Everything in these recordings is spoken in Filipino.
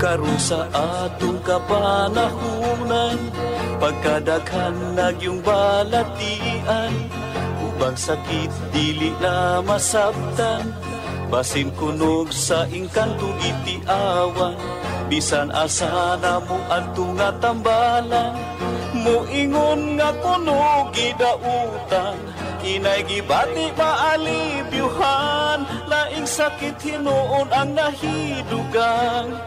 karon sa atong kapanahunan, pagkadaghan nagyong balatian, ubang sakit dili na masabtan, basin kunog sa engkanto gitiawan, bisan asa na mo adto nga tambalan, moingon nga kunog gidautan, inay gibati maalibyuhan, laing sakit hinuon ang nahidugang,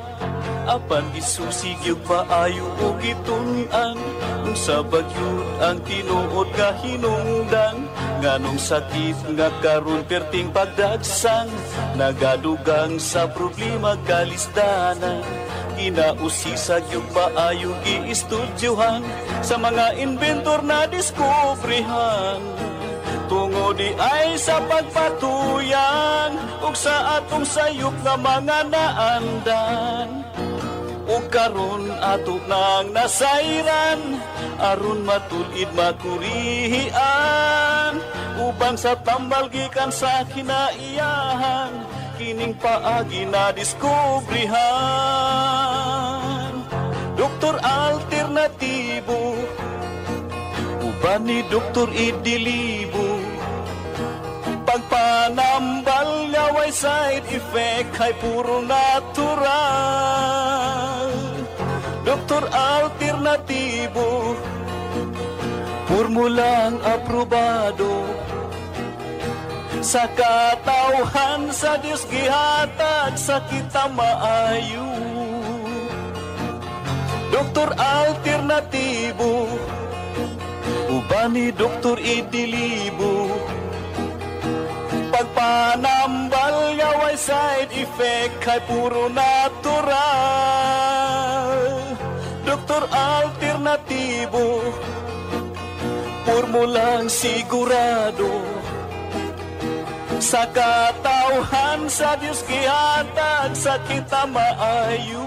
apan gisusig yung paayo o gitun-an, kung sa bagyod ang tinuod nga hinungdan, nganong sakit nga karon perting pagdagsang, nagadugang sa problema kalisdanan, ginausisag yung paayo giistudyohan, sa mga inventor na diskubrihan, tungo di ay sa pagpatuyan, ug sa atong sayop nga mga naandan, ug karon ato nang nasayran, aron matulid makurihian, ubang sa tambal gikan sa kinaiyahan, kining paagi na diskubrihan. Doktor alternatibo, uban ni Doktor Idilibo, pagpanambal nga way side effect ay puro natural. Doktor alternatibo, formulang aprobado, sa katawhan sa Diyos gihatag sa kita maayo. Doktor alternatibo, uban ni Doktor Idilibo, pagpanambal nga way side effect ay puro natural. Doktor alternatibo, formulang sigurado, sa katawhan sa Diyos gihatag sa kita maayo.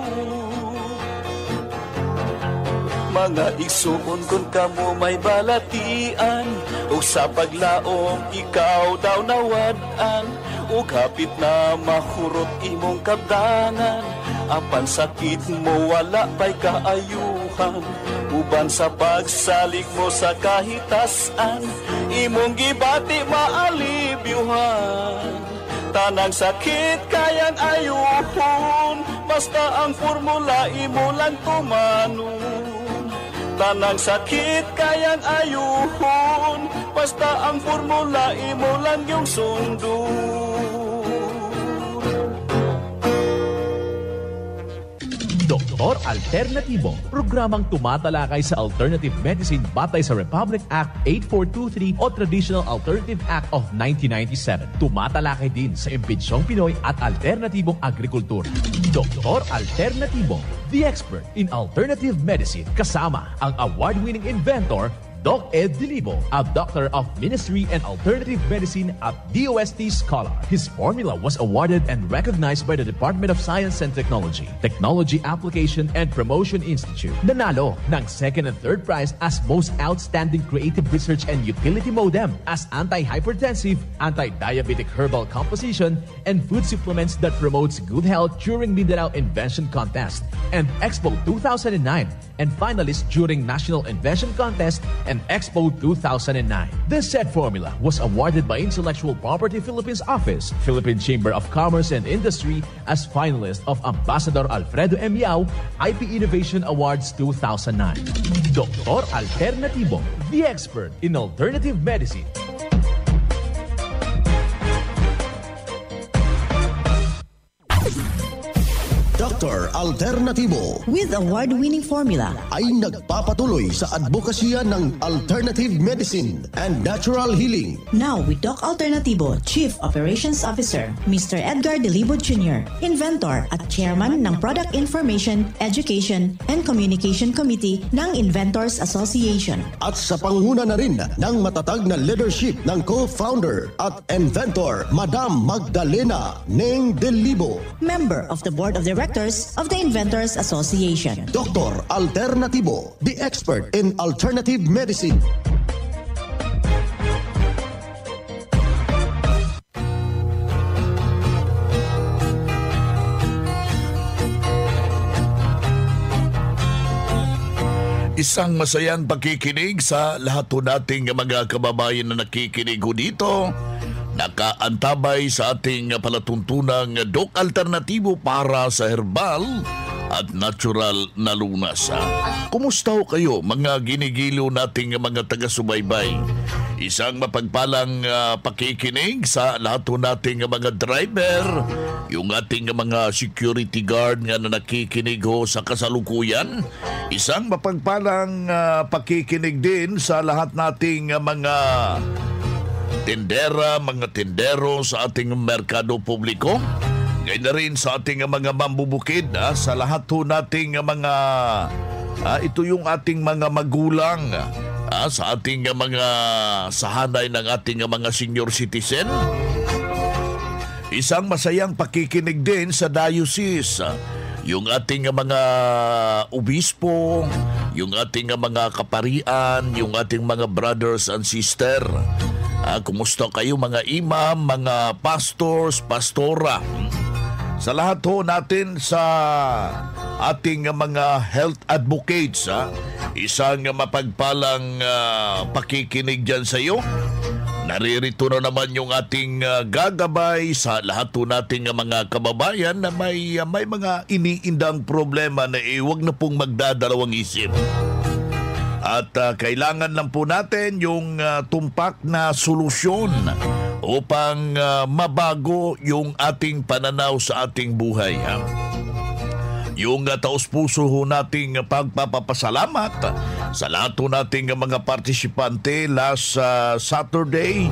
Mga igsuon kung kamo may balatian, o sa paglaom ikaw daw nawad-an, o hapit na mahurot imong kabdangan, apan sakit mo wala pa'y kaayuhan, uban sa pagsalig mo sa kahitasan, imong gibati maalibyuhan, tanang sakit kayang ayuhon, basta ang formula imo lang tumanon. Tanang sakit kayang ayuhon, basta ang formula imo lang yung sundon. Doktor Alternatibo, programang tumatalakay sa alternative medicine batay sa Republic Act 8423 o Traditional Alternative Act of 1997. Tumatalakay din sa imbitsyong Pinoy at alternatibong agrikultura. Doktor Alternatibo, the expert in alternative medicine, kasama ang award-winning inventor Doc Ed Dilibo, a doctor of ministry and alternative medicine at DOST Scholar. His formula was awarded and recognized by the Department of Science and Technology, Technology Application and Promotion Institute. Nanalo ng second and third prize as Most Outstanding Creative Research and Utility Modem as Anti-Hypertensive, Anti-Diabetic Herbal Composition, and Food Supplements that promotes good health during Mindanao Invention Contest and Expo 2009, and finalist during National Invention Contest and Expo 2009. This said formula was awarded by Intellectual Property Philippines Office, Philippine Chamber of Commerce and Industry as finalist of Ambassador Alfredo M. Yao IP Innovation Awards 2009. Doktor Alternatibo, the expert in alternative medicine. Dr. Alternatibo with award-winning formula ay nagpapatuloy sa advokasya ng alternative medicine and natural healing. Now with Doc Alternatibo, Chief Operations Officer, Mr. Edgar Dilibo Jr., Inventor at Chairman ng Product Information, Education and Communication Committee ng Inventors Association. At sa pangunguna na rin ng matatag na leadership ng co-founder at inventor, Madam Magdalena Neng Dilibo, Member of the Board of Directors of the Inventors Association. Dr. Alternatibo, the expert in alternative medicine. Isang masayang pakikinig sa lahat po nating mga kababayan na nakikinig ho dito. Nakaantabay sa ating palatuntunang Doc Alternatibo para sa herbal at natural na lunas. Kumusta ho kayo mga ginigilo nating mga taga-subaybay? Isang mapagpalang pakikinig sa lahat ho nating mga driver, yung ating mga security guard nga na nakikinig ho sa kasalukuyan. Isang mapagpalang pakikinig din sa lahat nating mga tindera, mga tindero sa ating merkado publiko. Ngayon na rin sa ating mga mambubukid, sa lahat ho nating mga ito yung ating mga magulang, sa ating mga sahanay ng ating mga senior citizen. Isang masayang pakikinig din sa diocese, yung ating mga obispo, yung ating mga kaparian, yung ating mga brothers and sister. Kumusta kayo mga imam, mga pastors, pastora? Sa lahat ho natin sa ating mga health advocates, isang mapagpalang pakikinig dyan sa iyo. Naririto na naman yung ating gagabay sa lahat ho nating mga kababayan na may mga iniindang problema na huwag na pong magdadalawang isip. At kailangan lang po natin yung tumpak na solusyon upang mabago yung ating pananaw sa ating buhay. Yung taos-puso ho nating pagpapasalamat sa lahat ho nating mga partisipante last Saturday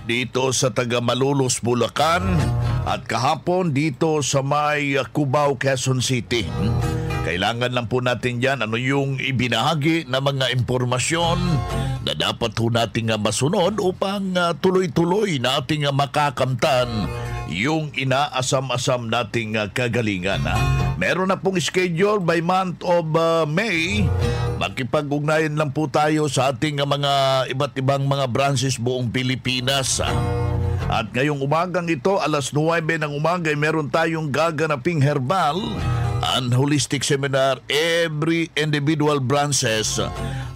dito sa taga Malolos, Bulacan at kahapon dito sa may Cubao, Quezon City. Kailangan lang po natin yan ano yung ibinahagi na mga impormasyon na dapat po nating masunod upang tuloy-tuloy nating makakamtan yung inaasam-asam nating kagalingan. Meron na pong schedule by month of May. Makipag-ugnayan lang po tayo sa ating mga iba't ibang mga branches buong Pilipinas. At ngayong umagang ito, alas 9 ng umaga, meron tayong gaganaping herbal and holistic seminar every individual branches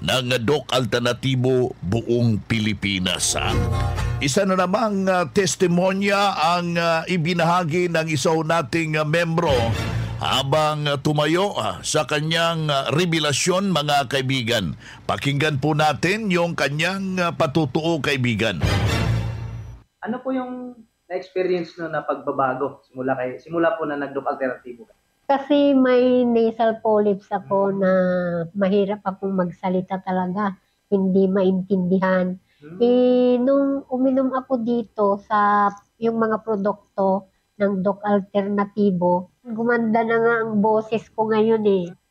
ng Doc Alternatibo buong Pilipinas. Isa na namang testimonya ang ibinahagi ng isa nating membro habang tumayo sa kanyang revelasyon, mga kaibigan. Pakinggan po natin yung kanyang patutuo, kaibigan. Ano po yung na-experience no na pagbabago simula po na nag-Doc Alternatibo? Kasi may nasal polyps ako na mahirap akong magsalita talaga, hindi maintindihan. Nung uminom ako dito sa yung mga produkto ng Doc Alternatibo, gumanda na nga ang boses ko ngayon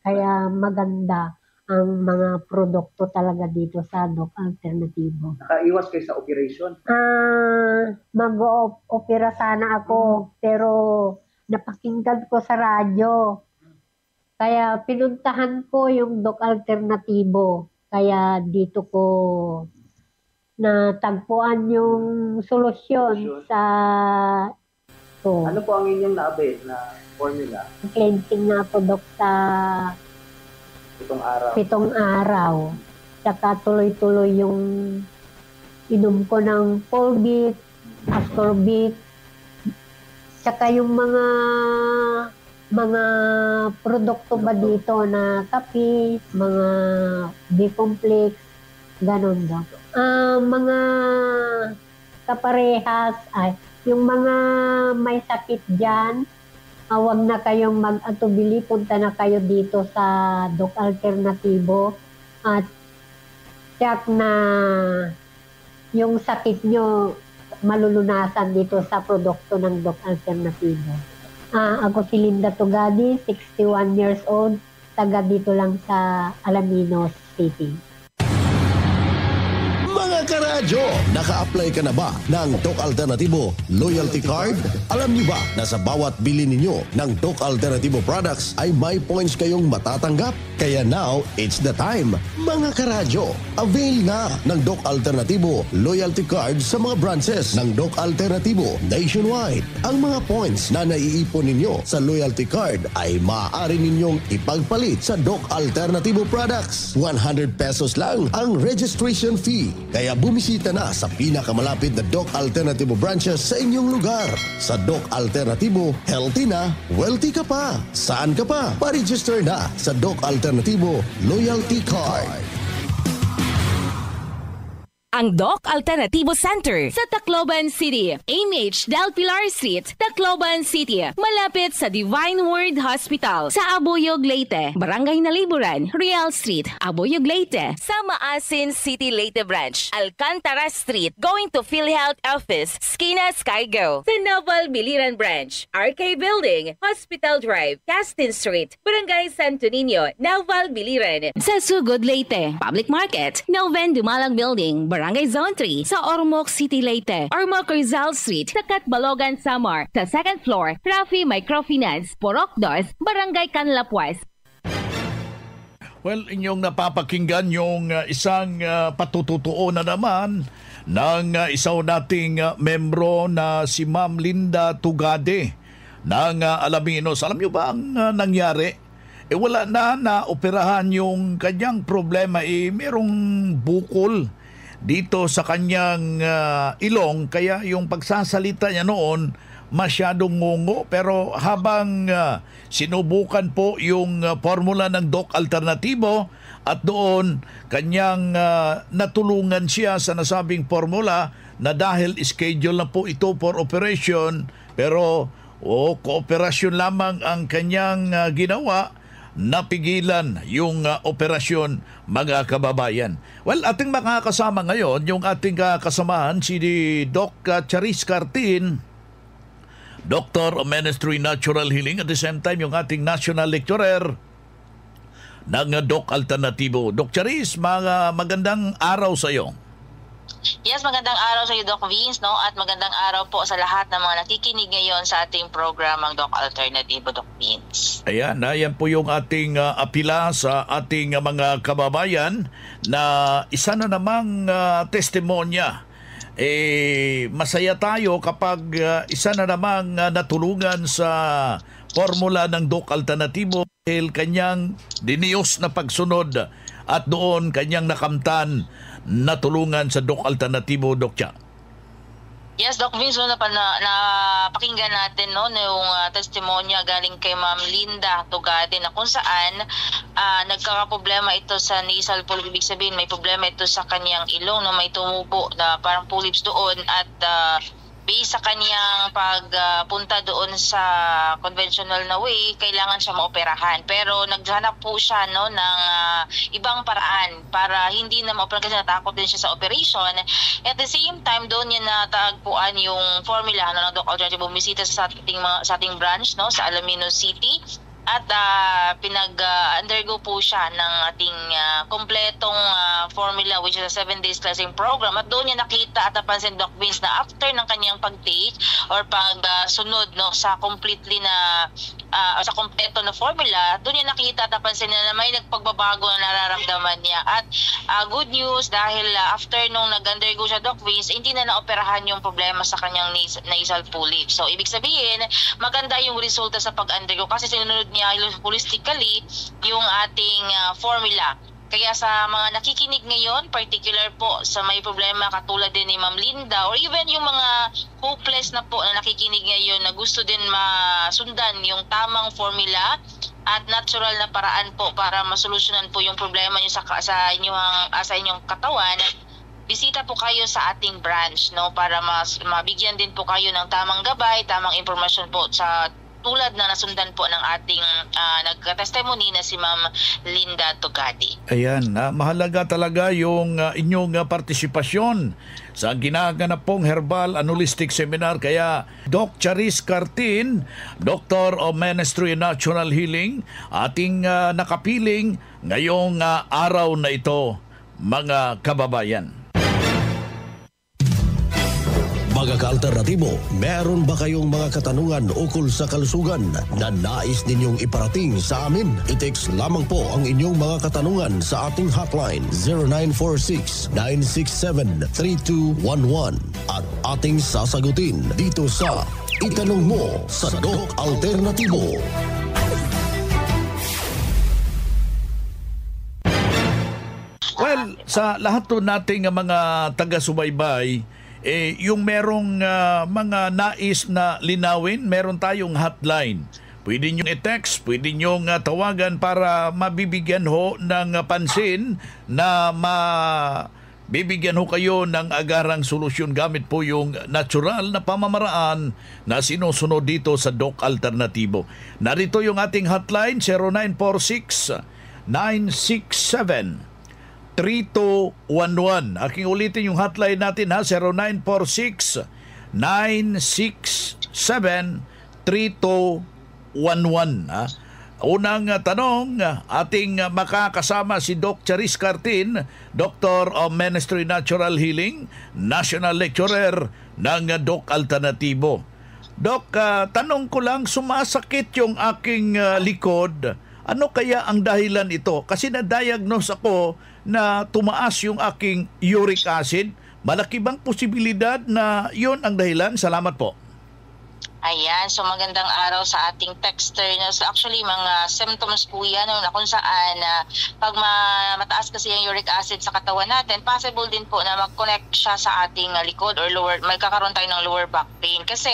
Kaya maganda ang mga produkto talaga dito sa Doc Alternatibo. Nakaiwas kayo sa operation? Mag-opera sana ako, pero napakinggan ko sa radyo. Kaya pinuntahan ko yung Doc Alternatibo. Kaya dito ko natagpuan yung solusyon sa Ano po ang inyong naabi na formula? Cleansing na product sa 7 araw. Saka tuloy-tuloy yung inom ko ng Polbit, Ascorbit, saka yung mga produkto ba dito na kape, mga B-complex, ganun daw. Mga kaparehas, yung mga may sakit dyan, huwag na kayong mag-atubili, punta na kayo dito sa Doc Alternatibo at check na yung sakit nyo malulunasan dito sa produkto ng Doc Alternativo. Ako si Linda Tugadi, 61 years old, taga dito lang sa Alaminos City. Mga karadyo, naka-apply ka na ba ng Doc Alternativo Loyalty Card? Alam niyo ba na sa bawat bili ninyo ng Doc Alternativo products ay may points kayong matatanggap? Kaya now, it's the time. Mga karadyo, avail na ng Doc Alternativo Loyalty Card sa mga branches ng Doc Alternativo nationwide. Ang mga points na naiipon ninyo sa Loyalty Card ay maaari ninyong ipagpalit sa Doc Alternativo products. 100 pesos lang ang registration fee. Kaya bumisita na sa pinakamalapit na Doc Alternativo branches sa inyong lugar. Sa Doc Alternativo, healthy na, wealthy ka pa. Saan ka pa? Pa-register na sa Doc Alternativo Loyalty Card. Ang Doc Alternativo Center sa Tacloban City, AMH Del Pilar Street, Tacloban City, malapit sa Divine Word Hospital sa Abuyog, Leyte, Barangay Naliburan, Real Street, Abuyog, Leyte, sa Maasin City, Leyte Branch, Alcantara Street, going to PhilHealth Office, Skina Skygo, sa Naval Biliran Branch, RK Building, Hospital Drive, Castin Street, Barangay Santo Niño, Naval Biliran, sa Sugod, Leyte, Public Market, Noven Dumalang Building, Barangay Zone 3 sa Ormoc City, Leyte. Ormoc Rizal Street sa Catbalogan, Samar. Sa second floor, Rafi Microfinance, Porok 2, Barangay Canlapuas. Well, inyong napapakinggan yung isang patututuo na naman ng isaw nating membro na si Ma'am Linda Tugade ng Alaminos. Alam niyo ba ang nangyari? Wala na operahan yung kanyang problema. Merong bukol dito sa kanyang ilong, kaya yung pagsasalita niya noon masyadong ngungo. Pero habang sinubukan po yung formula ng Doc Alternativo at doon kanyang natulungan siya sa nasabing formula na dahil schedule na po ito for operation, pero kooperasyon lamang ang kanyang ginawa, napigilan yung operasyon, mga kababayan. Well, ating makakasama ngayon yung ating kasamahan si Doc Charis Cartin, Doctor of Ministry Natural Healing, at the same time yung ating National Lecturer ng Doc Alternativo. Doc Charis, magandang araw sa iyo. Yes, magandang araw sa iyo, Doc Vince, no? At magandang araw po sa lahat ng mga nakikinig ngayon sa ating programang Doc Alternativo, Doc Vince. Ayan, po yung ating apila sa ating mga kababayan na isa na namang testimonya. Masaya tayo kapag isa na namang natulungan sa formula ng Doc Alternativo dahil kanyang diniyos na pagsunod at doon kanyang nakamtan natulungan sa Doc Alternativo, Doc Cha. Yes, Doc Vince, napakinggan natin yung testimonya galing kay Ma'am Linda Tugade na kung saan nagkakaproblema ito sa nasal polyp. Ibig sabihin may problema ito sa kanyang ilong, may tumubo na parang polyps doon, at based sa kanyang pagpunta doon sa conventional na way, kailangan siya maoperahan. Pero naghanap po siya ng ibang paraan para hindi na maoperahan kasi natakot din siya sa operation. At the same time, doon niya natagpuan yung formula ng Doc Alternativo. Bumisita sa ating branch sa Alaminos City. At pinag-undergo po siya ng ating kompletong formula, which is a 7 days cleansing program. At doon niya nakita at napansin, Doc Vince, na after ng kanyang pag-take or pagsunod sa completely na sa kompleto na formula, doon niya nakita at napansin na may nagpagbabago na nararamdaman niya. At good news, dahil after nung nag-undergo siya, Doc Vince, hindi na naoperahan yung problema sa kanyang nasal polyp. So, ibig sabihin, maganda yung resulta sa pag-undergo kasi sinunod niya holistically yung ating formula. Kaya sa mga nakikinig ngayon, particular po sa may problema katulad din ni Ma'am Linda or even yung mga hopeless na po na nakikinig ngayon na gusto din masundan yung tamang formula at natural na paraan po para masolusyonan po yung problema niyo sa inyong katawan, bisita po kayo sa ating branch para mabigyan din po kayo ng tamang gabay, tamang impormasyon po sa tulad na nasundan po ng ating nagka-testimony na si Ma'am Linda Tugade. Ayan, mahalaga talaga yung inyong partisipasyon sa ginaganap pong Herbal Anulistic Seminar. Kaya Doc Charis Cartin, Doctor of Ministry Natural Healing, ating nakapiling ngayong araw na ito, mga kababayan. Mga ka-alternatibo, meron ba kayong mga katanungan ukol sa kalusugan na nais ninyong iparating sa amin? I-text lamang po ang inyong mga katanungan sa ating hotline 0946-967-3211 at ating sasagutin dito sa Itanong Mo sa Doc Alternatibo. Well, sa lahat to nating mga taga-subaybay, yung merong mga nais na linawin, meron tayong hotline. Pwede nyo i-text, pwede nyo tawagan para mabibigyan ho ng pansin na bibigyan ho kayo ng agarang solusyon gamit po yung natural na pamamaraan na sinusunod dito sa Doc Alternatibo. Narito yung ating hotline, 0946-967-3211. Aking ulitin yung hotline natin ha, 0946-967-3211 ha. Unang tanong, ating makakasama si Doc Charis Cartin, Doctor of Ministry Natural Healing, National Lecturer ng Doc Alternatibo. Doc, tanong ko lang, sumasakit yung aking likod. Ano kaya ang dahilan ito? Kasi na-diagnose ako na tumaas yung aking uric acid. Malaki bang posibilidad na yon ang dahilan? Salamat po. Ayan, so magandang araw sa ating texter. So actually, mga symptoms po yan na kung saan pag mataas kasi yung uric acid sa katawan natin, possible din po na mag-connect siya sa ating likod or magkakaroon tayo ng lower back pain. Kasi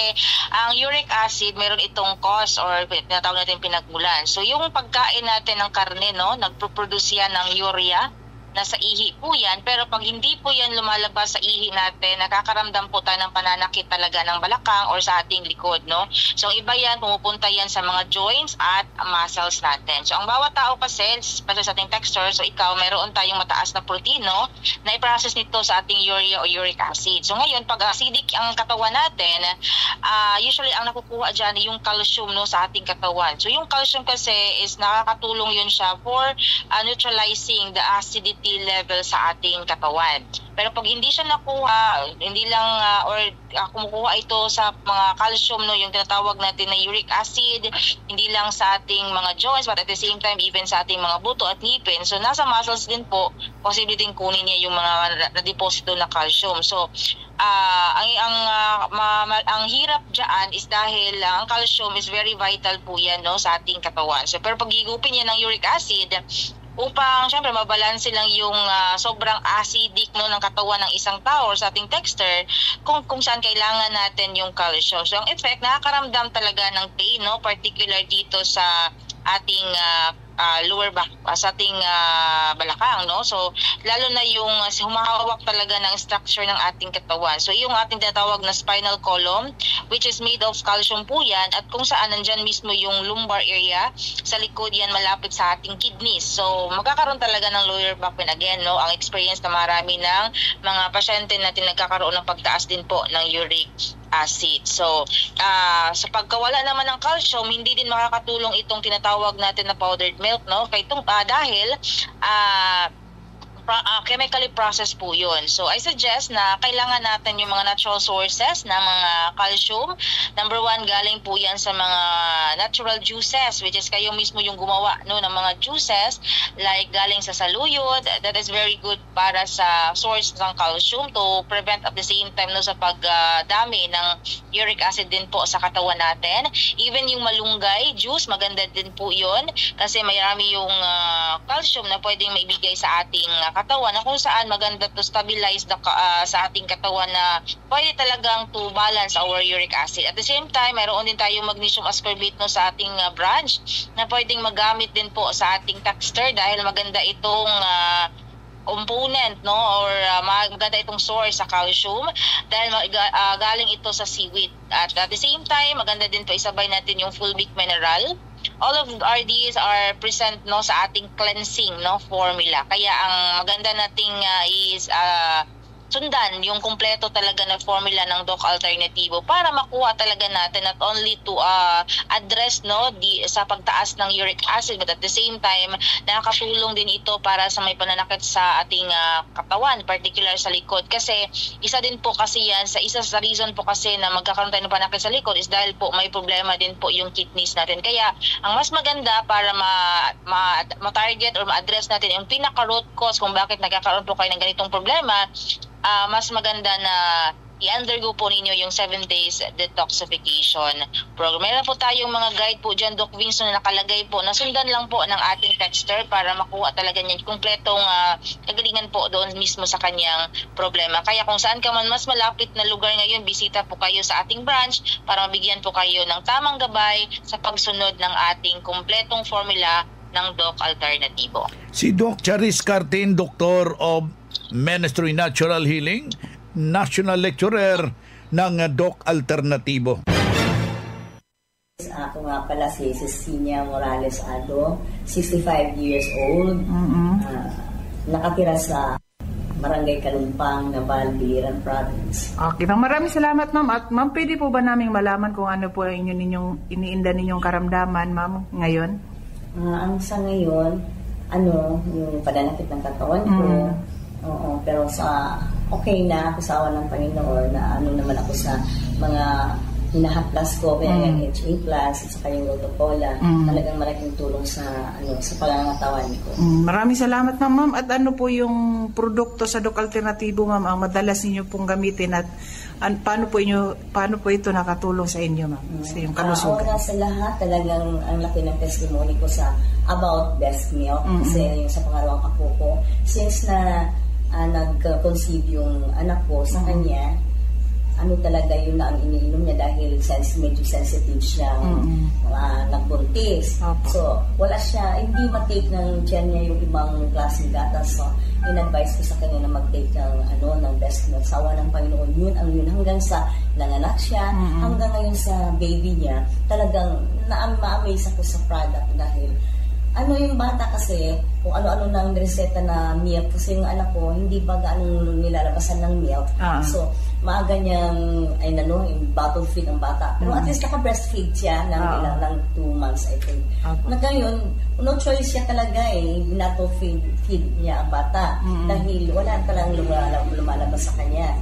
ang uric acid, meron itong cause or tinatawag natin pinagmulan. So yung pagkain natin ng karne, no, nagpo-produce yan ng urea, nasa ihi po yan, pero pag hindi po yan lumalabas sa ihi natin, nakakaramdam po tayo ng pananakit talaga ng balakang or sa ating likod, no? So iba yan, pumupunta yan sa mga joints at muscles natin. So ang bawat tao kasi, especially sa ating texture, so ikaw, meron tayong mataas na proteino na i-process nito sa ating urea o uric acid. So ngayon, pag acidic ang katawan natin, usually ang nakukuha dyan yung calcium, no, sa ating katawan. So yung calcium kasi is nakakatulong yun siya for neutralizing the acidity level sa ating katawan. Pero pag hindi siya nakuha, hindi lang kumukuha ito sa mga calcium, no, yung tinatawag natin na uric acid, hindi lang sa ating mga joints, but at the same time even sa ating mga buto at ngipin. So nasa muscles din po, posible din kunin niya yung mga na-deposito na calcium. So ang hirap diyan is dahil ang calcium is very vital po yan, no, sa ating katawan. So pero pag higupin niya ng uric acid, upang syempre mabalanse lang yung sobrang acidic, no, ng katawan ng isang tao or sa ating texture kung saan kailangan natin yung calcium. So ang effect, nakakaramdam talaga ng pain, no, particular dito sa ating lower back, sa ating balakang, no. So lalo na yung humahawak talaga ng structure ng ating katawan. So yung ating tinatawag na spinal column, which is made of calcium po yan, at kung saan nandyan mismo yung lumbar area, sa likod yan malapit sa ating kidneys. So magkakaroon talaga ng lower back pain again, no. Ang experience na marami ng mga pasyente natin nagkakaroon ng pagtaas din po ng uric acid. So sa pagkawala naman ng calcium, hindi din makakatulong itong tinatawag natin na powdered milk, no, kay dahil chemically processed po yun. So I suggest na kailangan natin yung mga natural sources na mga calcium. Number one, galing po yan sa mga natural juices, which is kayo mismo yung gumawa, no, ng mga juices, like galing sa saluyod. That is very good para sa source ng calcium to prevent at the same time, no, sa pagdami ng uric acid din po sa katawan natin. Even yung malunggay juice, maganda din po yun kasi mayroon yung calcium na pwedeng maibigay sa ating katawan, na kung saan maganda to stabilize sa ating katawan na pwede talagang to balance our uric acid. At the same time, mayroon din tayong magnesium ascorbate, no, sa ating branch na pwedeng magamit din po sa ating texture dahil maganda itong component, no, or maganda itong source sa calcium dahil galing ito sa seaweed. At the same time, maganda din po isabay natin yung fulvic mineral. All of these are present, no, sa ating cleansing, no, formula. Kaya ang maganda nating is sundan yung kumpleto talaga na formula ng Doc Alternativo para makuha talaga natin not only to address sa pagtaas ng uric acid, but at the same time nakakatulong din ito para sa may pananakit sa ating katawan, particular sa likod, kasi isa din po kasi yan isa sa reason po kasi na magkakaroon tayo ng pananakit sa likod is dahil po may problema din po yung kidneys natin. Kaya ang mas maganda para ma-target or ma-address natin yung pinaka-root cause kung bakit nagkakaroon po kayo ng ganitong problema, mas maganda na i-undergo po ninyo yung 7 days detoxification program. Meron po tayong mga guide po dyan, Doc Vince, na nakalagay po, nasundan lang po ng ating texter para makuha talaga niya kumpletong kagalingan po doon mismo sa kanyang problema. Kaya kung saan ka man mas malapit na lugar ngayon, bisita po kayo sa ating branch para mabigyan po kayo ng tamang gabay sa pagsunod ng ating kumpletong formula ng Doc Alternativo. Si Doc Charis Cartin, Doctor of Ministry Natural Healing, National Lecturer ng Doc Alternativo. Ako nga pala si Cecilia Morales Ado, 65 years old, nakatira sa Barangay Kalumpang, Naval, Biliran Province. Okay, maraming salamat ma'am. At ma'am, pwede po ba naming malaman kung ano po ninyong iniinda ninyong karamdaman ma'am ngayon? Ang sa ngayon, yung pananakit ng katawan ko, oo, pero okay na ako sa awa ng Panginoon na naman ako sa mga hinahaplas ko, kaya yung HA Plus at saka yung Rotocola, talagang malaking tulong sa pangangatawan ko. Maraming salamat ma'am. At ano po yung produkto sa Doc Alternativo ma'am ang madalas ninyo pong gamitin at paano po ito nakatulong sa inyo ma'am? Sa iyong kalusugan? Una sa lahat, talagang ang laki ng testimony ko sa about breast milk, kasi yung sa pangalawang apo ko, since na nag-conceive yung anak ko sa kanya, talaga yun na ang iniinom niya dahil medyo sensitive siya nagbuntis. So, wala siya, hindi matake ng tiyan niya yung ibang klaseng gatas. So, in-advise ko sa kanya na mag-take ng breast milk. Sawa ng Panginoon, yun hanggang sa nanganak siya, hanggang ngayon sa baby niya, talagang ma-amaze ako sa product dahil yung bata kasi, kung ano-ano nang reseta na milk, kasi yung anak ko, hindi ba gaano nilalabasan ng milk. So, maaga niyang, bottle feed ang bata. Pero at least naka-breastfeed siya ng 2 months, I think. Na ngayon, no choice siya talaga binato feed niya ang bata. Dahil wala talang lumalabas sa kanya.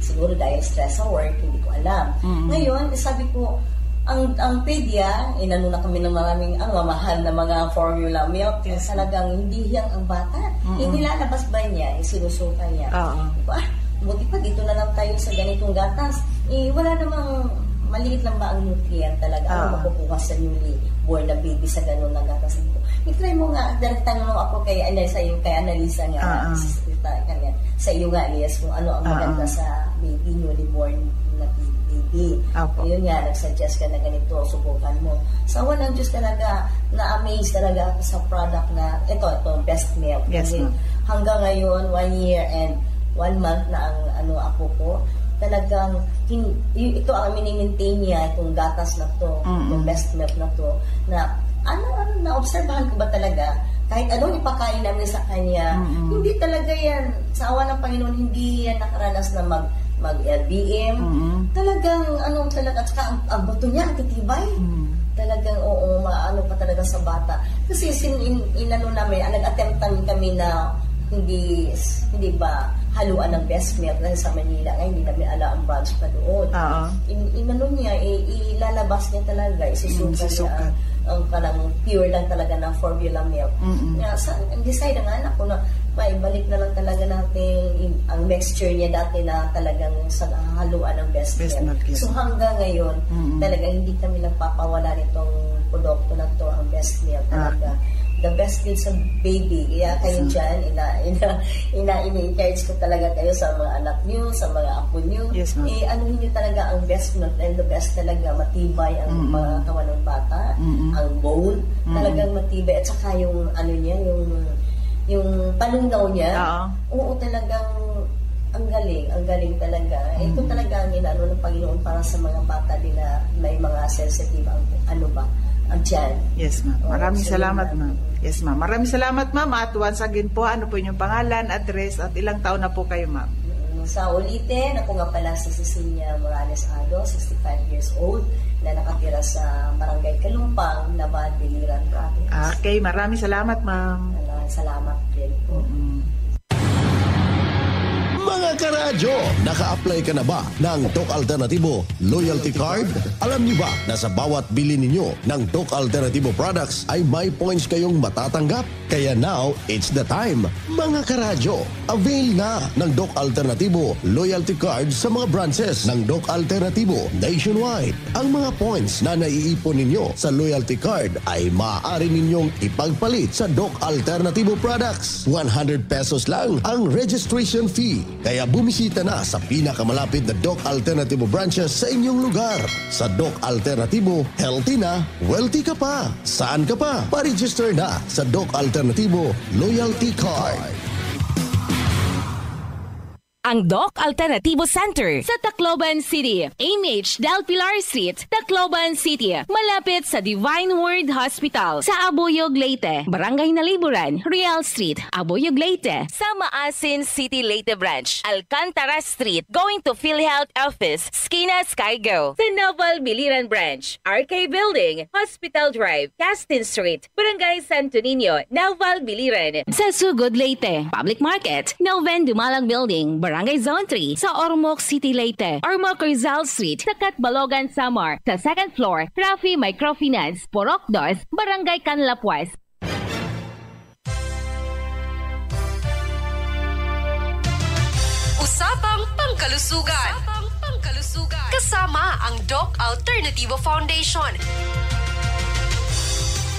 Siguro dahil stress sa work, hindi ko alam. Ngayon, sabi ko, ang pedia, na kami ng maraming mahal na mga formula milk, talagang hindi hiyang ang bata. Nilalabas ba niya, sinusuka niya. Buti pa dito na lang tayo sa ganitong gatas. Wala namang maliit lang ba ang nutrient talaga makukuha sa newly born na baby sa ganun na gatas. I-try mo nga, direct tanong ako kay Annalisa nga, sa iyo nga, Elias, kung ano ang maganda sa baby, newly born na baby. Ayun nga, nag-suggest ka na ganito, subukan mo. Sa walang Diyos talaga, na-amaze talaga ako sa product na, ito best milk. Yes, hanggang ngayon, 1 year and 1 month na ang apo ko, talagang ito ang mini-maintain niya, itong gatas na to, itong best milk na to, na na-obserbahan ko ba talaga, kahit anong ipakain namin sa kanya, hindi talaga yan, sa awa ng Panginoon, hindi yan nakaranas na mag-LBM, talagang at saka ang bato niya, ang titibay, talagang maano pa talaga sa bata. Kasi namin, nag-attempt kami na hindi ba haluan ng best milk dahil sa Manila ngayon hindi namin ala ang branch pa doon. Niya, ilalabas niya talaga, isusuka niya ang parang pure lang talaga ng formula milk. Decide ang anak ko na balik na lang talaga natin ang mixture niya dati na talagang sa haluan ng best milk. So hanggang ngayon, talagang hindi kami nagpapawala nitong produkto na to, ang best milk talaga. The best meal sa baby. Kaya kayo dyan, ina-encourage ko talaga kayo sa mga anak niyo, sa mga apo niyo. Yes, anuhin niyo talaga ang best milk. And the best talaga, matibay ang mga katawan ng bata, ang bone, talagang matibay. At saka yung, yung panungaw niya, oo, talagang ang galing talaga. Ito talaga ang inaano ng Panginoon para sa mga bata din na may mga sensitive ang dyan. Yes, ma'am. Maraming salamat, ma'am. Yes, ma'am. Maraming salamat, ma'am. At once again po, ano po inyong pangalan, address, at ilang taon na po kayo, ma'am? Sa ulitin, ako nga pala si Cecilia Morales Ado, 65 years old, na nakatira sa Barangay Kalumpang, Navad, Biliran Province. Okay, maraming salamat, ma'am. Salamat din po. Mga karadyo, naka-apply ka na ba ng TOK Alternatibo Loyalty Card? Alam niyo ba na sa bawat bili ninyo ng TOK Alternatibo products ay may points kayong matatanggap? Kaya now, it's the time. Mga karadyo, avail na ng TOK Alternatibo Loyalty Card sa mga branches ng TOK Alternatibo nationwide. Ang mga points na naiipon ninyo sa Loyalty Card ay maaari ninyong ipagpalit sa TOK Alternatibo products. 100 pesos lang ang registration fee. Kaya bumisita na sa pinakamalapit na TOK Alternatibo branches sa inyong lugar. Sa TOK Alternatibo, healthy na, wealthy ka pa. Saan ka pa? Pa-register na sa TOK Alternatibo Loyalty Card. Ang DOC Alternativo Center sa Tacloban City, AMH Del Pilar Street, Tacloban City, malapit sa Divine Word Hospital sa Abuyog, Leyte, Barangay Naliburan, Real Street, Abuyog, Leyte, sa Maasin City, Leyte Branch, Alcantara Street, going to PhilHealth Office, Skina Skygo, sa Naval Biliran Branch, RK Building, Hospital Drive, Castin Street, Barangay Santo Niño, Naval Biliran, sa Sugod, Leyte, Public Market, Noven Dumalang Building, Barangay Zone 3 sa Ormoc City, Leyte. Ormoc Rizal Street sa Catbalogan, Samar. Sa second floor, Rafi Microfinance, Porok 2, Barangay Canlapuas. Usapang Pangkalusugan. Kasama ang DOC Alternativo Foundation.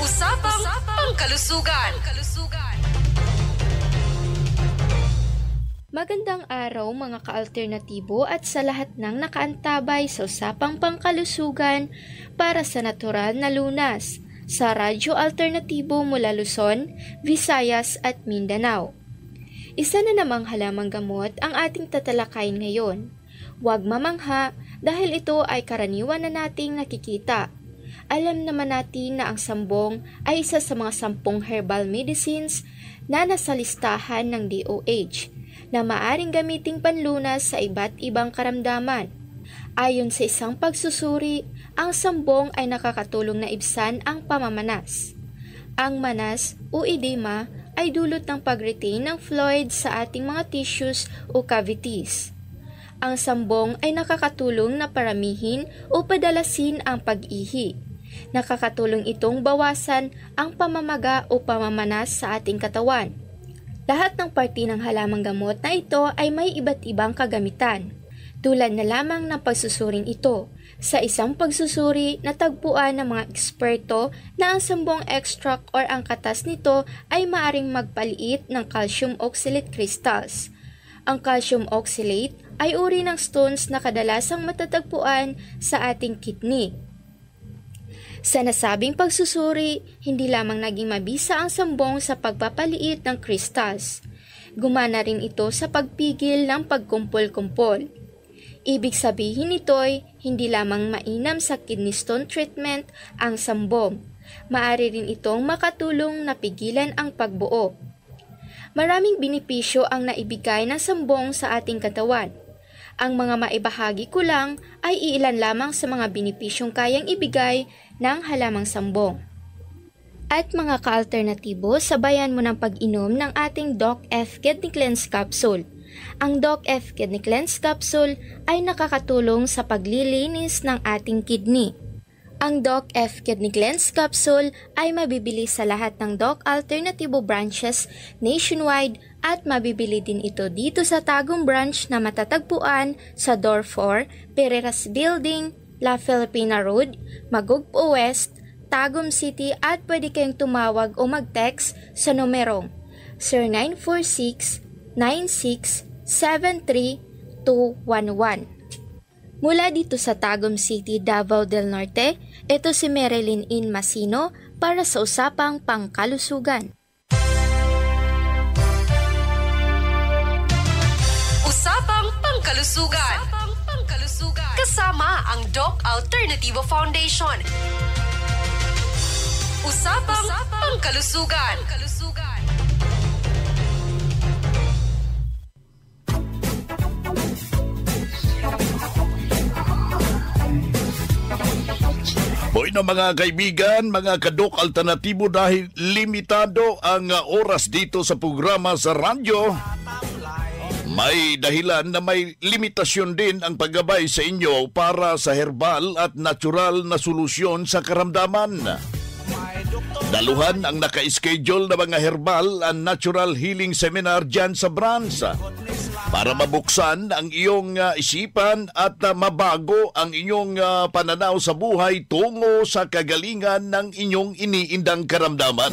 Usapang Pangkalusugan. Magandang araw mga ka-alternatibo at sa lahat ng nakaantabay sa Usapang Pangkalusugan para sa natural na lunas sa Radyo Alternatibo mula Luzon, Visayas at Mindanao. Isa na namang halamang gamot ang ating tatalakayin ngayon. Huwag mamangha dahil ito ay karaniwan na nating nakikita. Alam naman natin na ang sambong ay isa sa mga 10 herbal medicines na nasa listahan ng DOH na maaring gamiting panlunas sa iba't ibang karamdaman. Ayon sa isang pagsusuri, ang sambong ay nakakatulong na ibsan ang pamamanas. Ang manas o edema ay dulot ng pag-retain ng fluid sa ating mga tissues o cavities. Ang sambong ay nakakatulong na paramihin o padalasin ang pag-ihi. Nakakatulong itong bawasan ang pamamaga o pamamanas sa ating katawan. Lahat ng parte ng halamang gamot na ito ay may iba't ibang kagamitan. Tulad na lamang ng pagsusuring ito. Sa isang pagsusuri, natagpuan ng mga eksperto na ang sambong extract or ang katas nito ay maaring magpaliit ng calcium oxalate crystals. Ang calcium oxalate ay uri ng stones na kadalasang matatagpuan sa ating kidney. Sa nasabing pagsusuri, hindi lamang naging mabisa ang sambong sa pagpapaliit ng crystals. Gumana rin ito sa pagpigil ng pagkumpol-kumpol. Ibig sabihin nito'y hindi lamang mainam sa kidney stone treatment ang sambong. Maaari rin itong makatulong na pigilan ang pagbuo. Maraming benepisyo ang naibigay ng sambong sa ating katawan. Ang mga maibahagi ko lang ay iilan lamang sa mga benepisyong kayang ibigay ng halamang sambong. At mga ka-alternatibo, sabayan mo ng pag-inom ng ating Doc F Kidney Cleanse Capsule. Ang Doc F Kidney Cleanse Capsule ay nakakatulong sa paglilinis ng ating kidney. Ang Doc F Kidney Cleanse Capsule ay mabibili sa lahat ng Doc Alternativo branches nationwide at mabibili din ito dito sa Tagum branch na matatagpuan sa Door 4, Pereiras Building, La Filipina Road, Magugpo West, Tagum City at pwede kayong tumawag o mag-text sa numerong 0946-9673-211. Mula dito sa Tagum City, Davao del Norte, ito si Marilyn In Masino para sa Usapang Pangkalusugan. Usapang Pangkalusugan. Kasama ang DOC Alternativo Foundation. Usapang Pangkalusugan. Bueno mga kaibigan, mga kadok alternatibo, dahil limitado ang oras dito sa programa sa radyo, may dahilan na may limitasyon din ang paggabay sa inyo para sa herbal at natural na solusyon sa karamdaman. Daluhan ang naka-schedule na mga herbal and natural healing seminar dyan sa branch para mabuksan ang iyong isipan at mabago ang inyong pananaw sa buhay tungo sa kagalingan ng inyong iniindang karamdaman.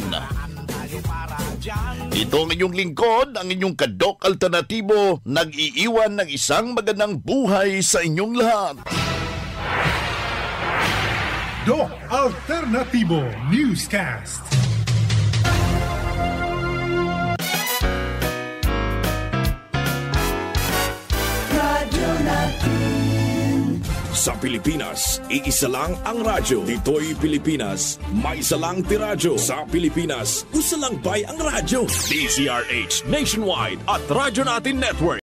Ito ang inyong lingkod, ang inyong kadok alternatibo, nag-iiwan ng isang magandang buhay sa inyong lahat. Doc Alternativo Newscast. Sa Pilipinas, iisa lang ang radyo. Dito'y Pilipinas, may isa lang tiradyo. Sa Pilipinas, usa lang bay ang radyo. DZRH Nationwide at Radyo Natin Network.